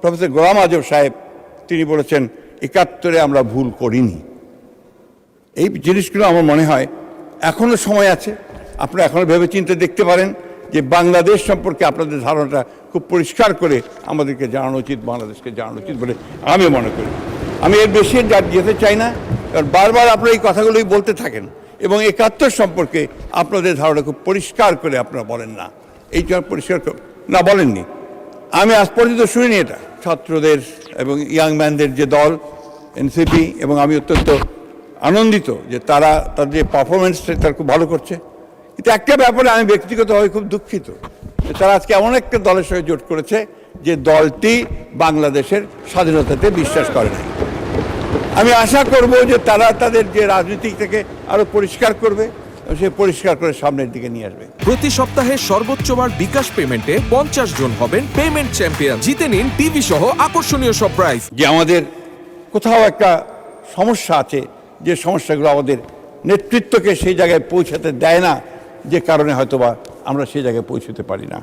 Professor Golam Azam সাহেব তিনি বলেছেন ৭১-এ আমরা ভুল করিনি। এই জিনিসগুলো আমার মনে হয় এখনও সময় আছে, আপনারা এখনও ভেবেচিন্তে দেখতে পারেন যে বাংলাদেশ সম্পর্কে আপনাদের ধারণাটা খুব পরিষ্কার করে আমাদেরকে জানানো উচিত, বাংলাদেশকে জানানো উচিত বলে আমি মনে করি। আমি এর বেশি যেতে চাই না, কারণ বারবার আপনারা এই কথাগুলোই বলতে থাকেন এবং ৭১ সম্পর্কে আপনাদের ধারণা খুব পরিষ্কার করে আপনারা বলেন না, এই জন্য পরিষ্কার না বলেননি। আমি আজ পর্যন্ত শুনিনি এটা। ছাত্রদের এবং ইয়াং ম্যানদের যে দল এনসিপি, এবং আমি অত্যন্ত আনন্দিত যে তারা তাদের যে পারফরমেন্স তারা খুব ভালো করছে। কিন্তু একটা ব্যাপারে আমি ব্যক্তিগতভাবে খুব দুঃখিত, তারা আজকে এমন একটা দলের সঙ্গে জোট করেছে যে দলটি বাংলাদেশের স্বাধীনতাতে বিশ্বাস করে না। আমি আশা করব যে তারা তাদের যে রাজনীতি থেকে আরো পরিষ্কার করবে, সে পরিষ্কার করে সামনের দিকে নিয়ে আসবে। প্রতি সপ্তাহে সর্বোচ্চবার বিকাশ পেমেন্টে 50 জন হবেন পেমেন্ট চ্যাম্পিয়ন। জিতে নিন টিভি সহ আকর্ষণীয় সব প্রাইজ। যে আমাদের কোথাও একটা সমস্যা আছে, যে সমস্যাগুলো আমাদের নেতৃত্বকে সেই জায়গায় পৌঁছাতে দেয় না, যে কারণে হয়তোবা আমরা সেই জায়গায় পৌঁছতে পারি না।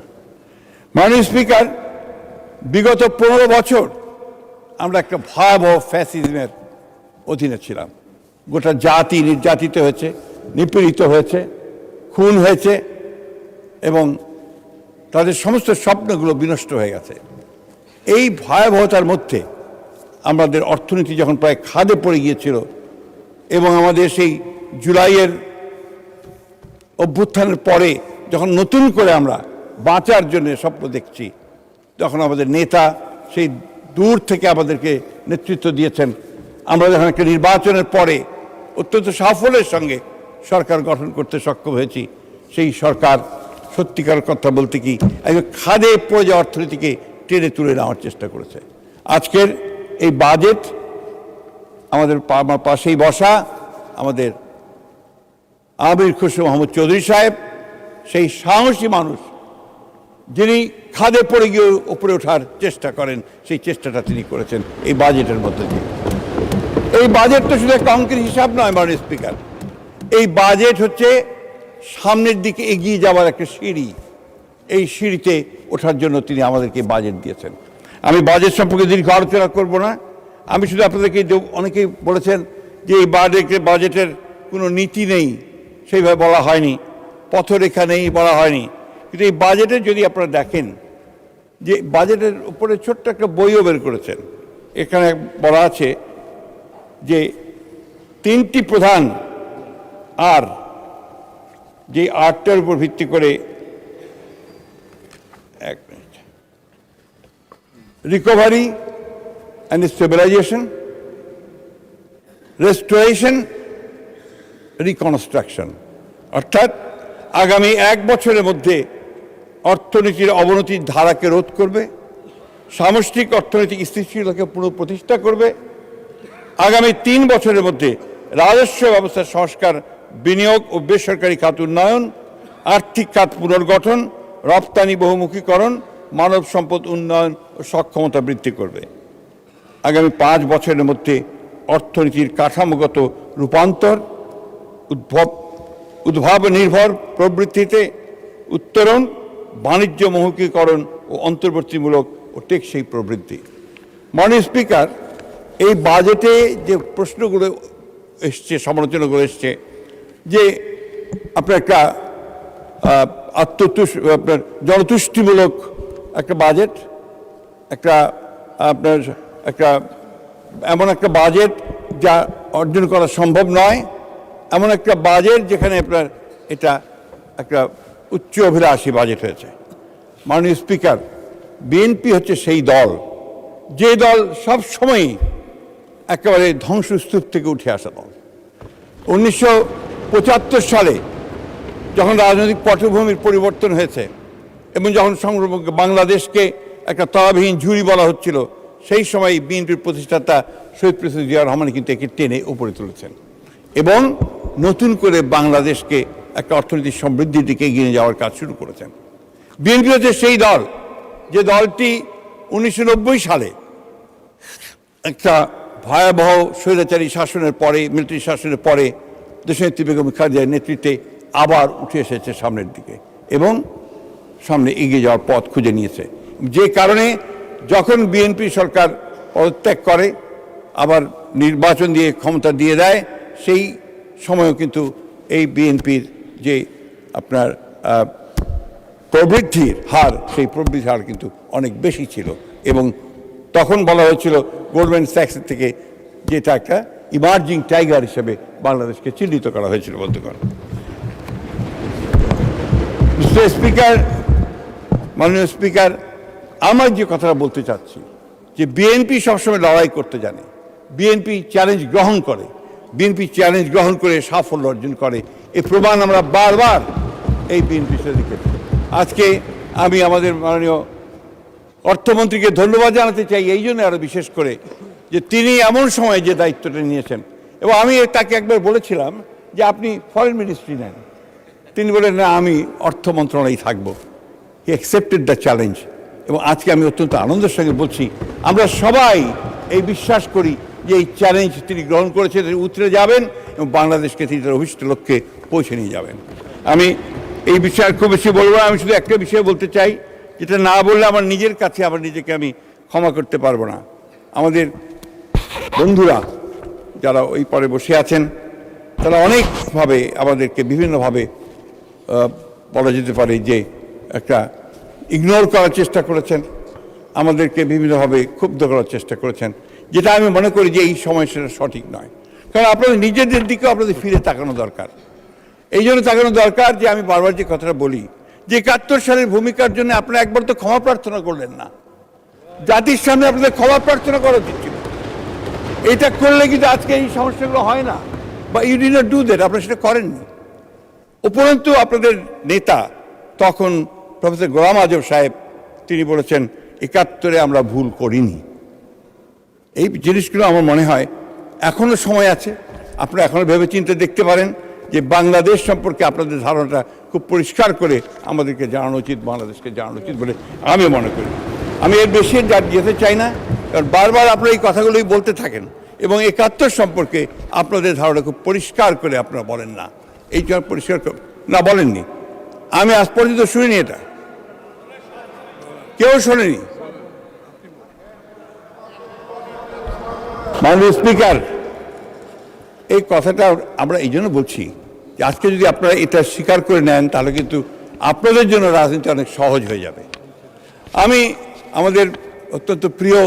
মাননীয় স্পিকার, বিগত 15 বছর আমরা একটা ভয়াবহ ফ্যাসিজমের অধীনে ছিলাম। গোটা জাতি নির্যাতিত হয়েছে, নিপীড়িত হয়েছে, খুন হয়েছে এবং তাদের সমস্ত স্বপ্নগুলো বিনষ্ট হয়ে গেছে। এই ভয়াবহতার মধ্যে আমাদের অর্থনীতি যখন প্রায় খাদে পড়ে গিয়েছিল এবং আমাদের সেই জুলাইয়ের অভ্যুত্থানের পরে যখন নতুন করে আমরা বাঁচার জন্য স্বপ্ন দেখছি, তখন আমাদের নেতা সেই দূর থেকে আমাদেরকে নেতৃত্ব দিয়েছেন। আমরা যখন একটা নির্বাচনের পরে অত্যন্ত সাফল্যের সঙ্গে সরকার গঠন করতে সক্ষম হয়েছি, সেই সরকার সত্যিকার কথা বলতে কি একদম খাদে পড়ে যাওয়া অর্থনীতিকে টেনে তুলে নেওয়ার চেষ্টা করেছে। আজকের এই বাজেট আমাদের পাশেই বসা আমাদের আমির খসরু মাহমুদ চৌধুরী সাহেব, সেই সাহসী মানুষ যিনি খাদে পড়ে গিয়ে উপরে ওঠার চেষ্টা করেন, সেই চেষ্টাটা তিনি করেছেন এই বাজেটের মধ্যে দিয়ে। এই বাজেট তো শুধু একটা অঙ্কের হিসাব নয় মাননীয় স্পিকার, এই বাজেট হচ্ছে সামনের দিকে এগিয়ে যাওয়ার একটা সিঁড়ি। এই সিঁড়িতে ওঠার জন্য তিনি আমাদেরকে বাজেট দিয়েছেন। আমি বাজেট সম্পর্কে দীর্ঘ আলোচনা করবো না, আমি শুধু আপনাদেরকে, অনেকেই বলেছেন যে এই বাজেটের কোনো নীতি নেই, সেইভাবে বলা হয়নি, পথরেখা নেই বলা হয়নি। কিন্তু এই বাজেটে যদি আপনারা দেখেন যে বাজেটের উপরে ছোট্ট একটা বইও বের করেছেন, এখানে বলা আছে যে 3টি প্রধান আর যে আর্টটার উপর ভিত্তি করে, এক minute, recovery and stabilisation, restoration, reconstruction, অর্থাৎ আগামী 1 বছরের মধ্যে অর্থনীতির অবনতির ধারাকে রোধ করবে, সামষ্টিক অর্থনৈতিক স্থিতিশীলতাকে পুনঃপ্রতিষ্ঠা করবে, আগামী 3 বছরের মধ্যে রাজস্ব ব্যবস্থার সংস্কার, বিনিয়োগ ও বেসরকারি খাত উন্নয়ন, আর্থিক খাত পুনর্গঠন, রপ্তানি বহুমুখীকরণ, মানব সম্পদ উন্নয়ন ও সক্ষমতা বৃদ্ধি করবে। আগামী 5 বছরের মধ্যে অর্থনীতির কাঠামোগত রূপান্তর, উদ্ভাব নির্ভর প্রবৃত্তিতে উত্তরণ, বাণিজ্য বহুমুখীকরণ ও অন্তর্বর্তীমূলক ও টেকসই প্রবৃদ্ধি। মাননীয় স্পিকার, এই বাজেটে যে প্রশ্নগুলো এসছে, সমালোচনাগুলো এসছে, যে আপনার একটা আপনার জনতুষ্টিমূলক একটা বাজেট, আপনার এমন একটা বাজেট যা অর্জন করা সম্ভব নয়, এমন একটা বাজেট যেখানে আপনার এটা একটা উচ্চ অভিলাষী বাজেট হয়েছে। মাননীয় স্পিকার, বিএনপি হচ্ছে সেই দল, যে দল সবসময়ই একেবারে ধ্বংসস্তূপ থেকে উঠে আসা দল। 1975 সালে যখন রাজনৈতিক পটভূমির পরিবর্তন হয়েছে এবং যখন বাংলাদেশকে একটা তলাবিহীন ঝুড়ি বলা হচ্ছিল, সেই সময় বিএনপির প্রতিষ্ঠাতা শহীদ প্রেসিডেন্ট জিয়া রহমান কিন্তু একে টেনে উপরে তুলেছেন এবং নতুন করে বাংলাদেশকে একটা অর্থনৈতিক সমৃদ্ধির দিকে এগিয়ে যাওয়ার কাজ শুরু করেছেন। বিএনপি হচ্ছে সেই দল, যে দলটি 1990 সালে একটা ভয়াবহ স্বৈরাচারী শাসনের পরে, মিলিটারি শাসনের পরে দেশনেত্রী বেগম খালেদার নেতৃত্বে আবার উঠে এসেছে সামনের দিকে এবং সামনে এগিয়ে যাওয়ার পথ খুঁজে নিয়েছে, যে কারণে যখন বিএনপি সরকার পদত্যাগ করে আবার নির্বাচন দিয়ে ক্ষমতা দিয়ে দেয়, সেই সময়ও কিন্তু এই বিএনপির যে আপনার প্রবৃদ্ধির হার, সেই প্রবৃদ্ধির হার কিন্তু অনেক বেশি ছিল। এবং তখন বলা হয়েছিল গোল্ডম্যান স্যাক্স থেকে, যেটা একটা ইমার্জিং টাইগার হিসেবে বাংলাদেশকে চিহ্নিত করা হয়েছিল বলতে পারেন। মিস্টার স্পিকার, মাননীয় স্পিকার, আমার যে কথাটা বলতে চাচ্ছি যে বিএনপি সবসময় লড়াই করতে জানে, বিএনপি চ্যালেঞ্জ গ্রহণ করে, বিএনপি চ্যালেঞ্জ গ্রহণ করে সাফল্য অর্জন করে, এই প্রমাণ আমরা বারবার এই বিএনপির সাথে দেখেছি। আজকে আমি আমাদের মাননীয় অর্থমন্ত্রীকে ধন্যবাদ জানাতে চাই এই জন্য আরও বিশেষ করে যে তিনি এমন সময় যে দায়িত্বটা নিয়েছেন, এবং আমি তাকে একবার বলেছিলাম যে আপনি ফরেন মিনিস্ট্রি নেন, তিনি বলেন না আমি অর্থ মন্ত্রণালয়ে থাকবো। হি অ্যাকসেপ্টেড দ্য চ্যালেঞ্জ। এবং আজকে আমি অত্যন্ত আনন্দের সঙ্গে বলছি আমরা সবাই এই বিশ্বাস করি যে এই চ্যালেঞ্জ তিনি গ্রহণ করেছেন, তিনি উতরে যাবেন এবং বাংলাদেশকে তিনি তার অভিষ্ট লক্ষ্যে পৌঁছে নিয়ে যাবেন। আমি এই বিষয়ে খুব বেশি বলবো না, আমি শুধু একটা বিষয় বলতে চাই, যেটা না বললে আমার নিজের কাছে আমার নিজেকে আমি ক্ষমা করতে পারবো না। আমাদের বন্ধুরা যারা ওই পরে বসে আছেন তারা অনেকভাবে আমাদেরকে বিভিন্নভাবে বলা যেতে পারে যে একটা ইগনোর করার চেষ্টা করেছেন, আমাদেরকে বিভিন্নভাবে ক্ষুব্ধ করার চেষ্টা করেছেন, যেটা আমি মনে করি যে এই সময় সেটা সঠিক নয়। কারণ আপনাদের নিজেদের দিকেও আপনাদের ফিরে তাকানো দরকার। এই জন্য তাকানো দরকার যে আমি বারবার যে কথাটা বলি যে ৭১ সালের ভূমিকার জন্য আপনারা একবার তো ক্ষমা প্রার্থনা করলেন না। জাতির সামনে আপনাদের ক্ষমা প্রার্থনা করা উচিত ছিল। এটা করলে কিন্তু আজকে এই সমস্যাগুলো হয় না, বা you did not do that, আপনারা সেটা করেননি। উপরন্তু আপনাদের নেতা তখন প্রফেসর গোলাম আজম সাহেব তিনি বলেছেন ৭১-এ আমরা ভুল করিনি। এই জিনিসগুলো আমার মনে হয় এখনও সময় আছে, আপনারা এখনও ভেবেচিন্তে দেখতে পারেন যে বাংলাদেশ সম্পর্কে আপনাদের ধারণাটা খুব পরিষ্কার করে আমাদেরকে জানানো উচিত, বাংলাদেশকে জানানো উচিত বলে আমি মনে করি। আমি এর বেশি যেতে চাই না, কারণ বারবার আপনারা এই কথাগুলোই বলতে থাকেন এবং ৭১ সম্পর্কে আপনাদের ধারণা খুব পরিষ্কার করে আপনারা বলেন না। এই জন্য পরিষ্কার না বলেননি, আমি আজ পর্যন্ত শুনিনি, এটা কেউ শোনেনি। মাননীয় স্পিকার, এই কথাটা আমরা এই জন্য বলছি যে আজকে যদি আপনারা এটা স্বীকার করে নেন তাহলে কিন্তু আপনাদের জন্য রাজনীতি অনেক সহজ হয়ে যাবে। আমি আমাদের অত্যন্ত প্রিয়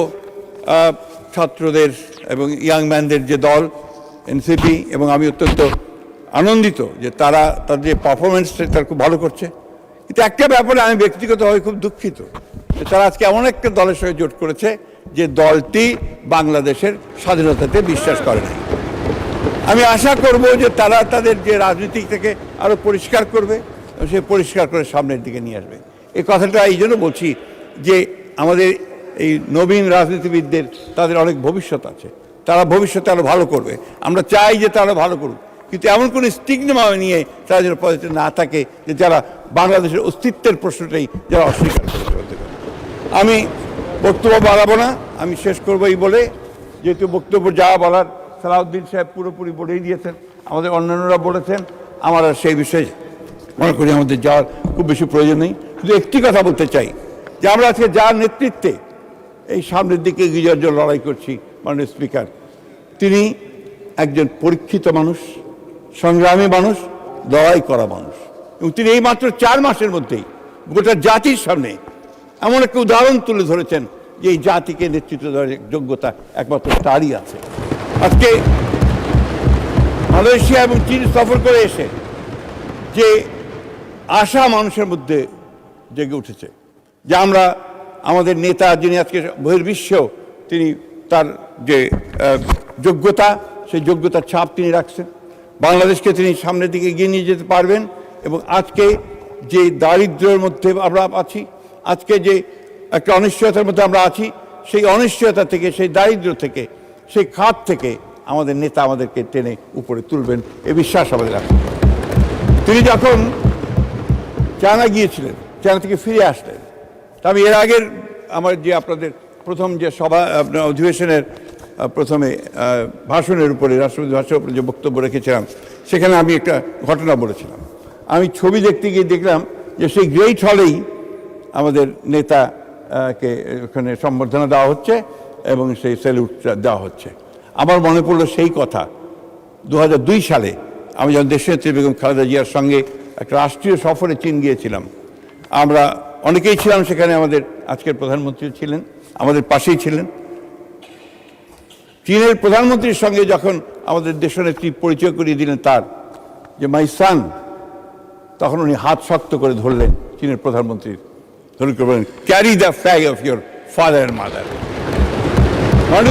ছাত্রদের এবং ইয়াং ম্যানদের যে দল এনসিপি, এবং আমি অত্যন্ত আনন্দিত যে তারা তাদের যে পারফরমেন্স তারা খুব ভালো করছে। কিন্তু একটা ব্যাপারে আমি ব্যক্তিগতভাবে খুব দুঃখিত যে তারা আজকে এমন একটা দলের সঙ্গে জোট করেছে যে দলটি বাংলাদেশের স্বাধীনতাতে বিশ্বাস করে না। আমি আশা করব যে তারা তাদের যে রাজনীতি থেকে আরও পরিষ্কার করবে, সে পরিষ্কার করে সামনের দিকে নিয়ে আসবে। এই কথাটা এই জন্য বলছি যে আমাদের এই নবীন রাজনীতিবিদদের তাদের অনেক ভবিষ্যৎ আছে, তারা ভবিষ্যতে আরও ভালো করবে। আমরা চাই যে তারা ভালো করুক, কিন্তু এমন কোনো স্টিগমা নিয়ে তারা যেন পদে না থাকে যে যারা বাংলাদেশের অস্তিত্বের প্রশ্নটাই যারা অস্বীকার করতে পারে। আমি বক্তব্য বাড়াবো না, আমি শেষ করবো এই বলে, যেহেতু বক্তব্য যা বলার সালাউদ্দিন সাহেব পুরোপুরি বলেই দিয়েছেন, আমাদের অন্যান্যরা বলেছেন, আমার আর সেই বিষয়ে মনে করি আমাদের যাওয়ার খুব বেশি প্রয়োজন নেই। শুধু একটি কথা বলতে চাই যে আমরা আজকে যার নেতৃত্বে এই সামনের দিকে এগিয়ে যাওয়ার জন্য লড়াই করছি, মাননীয় স্পিকার, তিনি একজন পরীক্ষিত মানুষ, সংগ্রামী মানুষ, লড়াই করা মানুষ, এবং তিনি এই মাত্র 4 মাসের মধ্যেই গোটা জাতির সামনে এমন একটা উদাহরণ তুলে ধরেছেন যে এই জাতিকে নেতৃত্ব দেওয়ার যোগ্যতা একমাত্র তারই আছে। আজকে মালয়েশিয়া এবং চীন সফর করে এসে যে আশা মানুষের মধ্যে জেগে উঠেছে যে আমরা আমাদের নেতা যিনি আজকে বহির্বিশ্বেও তিনি তার যে যোগ্যতা, সেই যোগ্যতার ছাপ তিনি রাখছেন, বাংলাদেশকে তিনি সামনের দিকে এগিয়ে নিয়ে যেতে পারবেন। এবং আজকে যে দারিদ্র্যের মধ্যে আমরা আছি, আজকে যে একটা অনিশ্চয়তার মধ্যে আমরা আছি, সেই অনিশ্চয়তা থেকে, সেই দারিদ্র্য থেকে, সেই খাত থেকে আমাদের নেতা আমাদেরকে টেনে উপরে তুলবেন, এ বিশ্বাস আমাদের আছে। তিনি যখন চায়না গিয়েছিলেন, চায়না থেকে ফিরে আসলেন, তা আমি এর আগের আমার যে আপনাদের প্রথম যে সভা অধিবেশনের প্রথমে ভাষণের উপরে, রাষ্ট্রপতি ভাষণের উপরে যে বক্তব্য রেখেছিলাম, সেখানে আমি একটা ঘটনা বলেছিলাম। আমি ছবি দেখতে গিয়ে দেখলাম যে সেই গ্রেট হলেই আমাদের নেতা কে ওখানে সম্বর্ধনা দেওয়া হচ্ছে এবং সেই স্যালুট দেওয়া হচ্ছে। আমার মনে পড়লো সেই কথা 2002 সালে আমি যখন দেশনেত্রী বেগম খালেদা জিয়ার সঙ্গে একটা রাষ্ট্রীয় সফরে চীন গিয়েছিলাম। আমরা অনেকেই ছিলাম সেখানে, আমাদের আজকের প্রধানমন্ত্রী ছিলেন, আমাদের পাশেই ছিলেন। চীনের প্রধানমন্ত্রীর সঙ্গে যখন আমাদের দেশনেত্রী পরিচয় করিয়ে দিলেন তার যে মাই সান, তখন উনি হাত শক্ত করে ধরলেন চীনের প্রধানমন্ত্রীর, ধরে বললেন carry the flag of your father and mother.